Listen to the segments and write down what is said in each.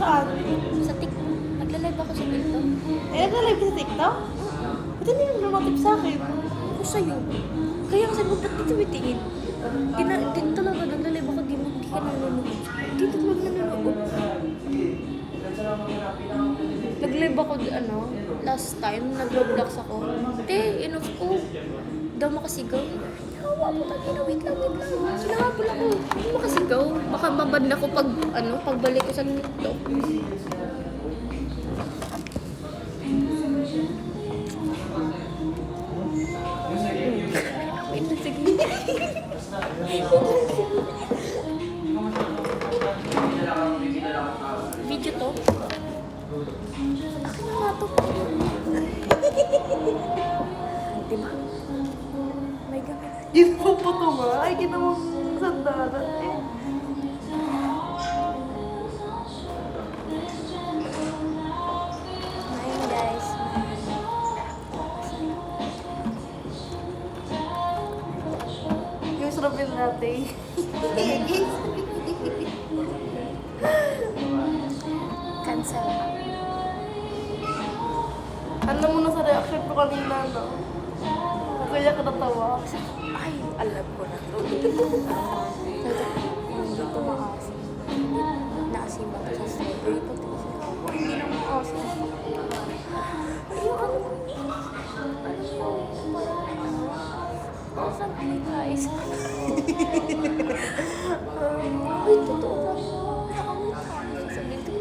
Saan? Sa TikTok. Nagla-live ako sa TikTok. Eh, nag-live ka sa TikTok? Ba't hindi mo lumatip sa akin? Ako sa'yo. Kaya kasi ba't dito tumitingin? Dito talaga nagla-live ako, di ka nanonood. Dito lang nanonood. Nag-live ako, last time, nag-Roblox ako. Te, enough ko. Daw makasigaw. Hawa po tayo, wait lang. Sinakapol ako. Hindi makasigaw. Baka mabad ako pagbalik ko sa TikTok. Wait lang, sige. Video to? Akin na nga to. Diba? May gamit. Ginawa po ito ba? Ay, ginawang sandalan eh. Ayun guys. Yung sarapin natin. Cancel. Alam mo na sa reaction ko kanina, no? Kaya ka natawa. Ay, alam ko na to. Hindi ko maasim. Naasim ako sa strawberry. Hindi na maasim. Ay, ano mo? Ano mo? Parang guys. Ay, totoo ba? Sasabihin ko.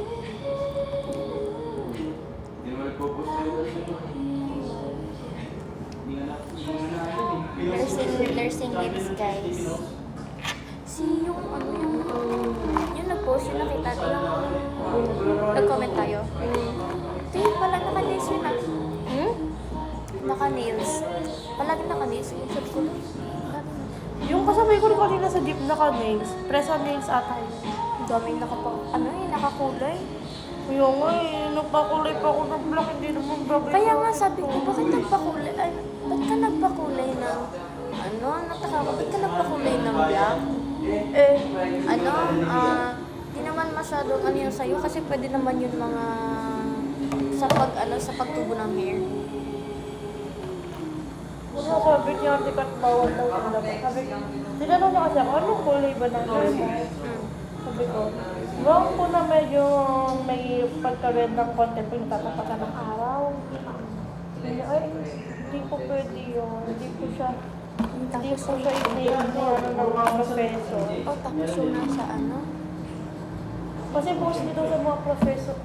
Nursing needs, guys. Si yung yung nag-post, yung nakita ko, yung nag-comment tayo. Tingin pala naka-nails yun ah. Naka-nails. Palagi naka-nails. Sabi ko, Yung kasabay ko rin kanina sa jeep naka-nails. Presa nails ata yun. dami nakakulay. Kaya nga eh, nagpakulay pa ako ng black, hindi naman black. Kaya nga sabi ko, bakit nagpakulay? Ay, ba't ka nagpakulay ng, nataka ko, ba't ka nagpakulay ng black? Eh, Di naman masyadong yun sa'yo kasi pwede naman yun mga sa pagtubo ng hair. ano sabi niya, tikat bawal daw ang laban. Sabi ko, tinanong niya kasi ako, anong kulay ba ng hair mo? Sabi ko, brown ko na medyo may pagka-red ng konti pag natatapakan ng araw. Ay, hindi ko pwede yun. Hindi ko siya i-ano ng mga professor. Tapos yung nasa Kasi post dito sa mga professor,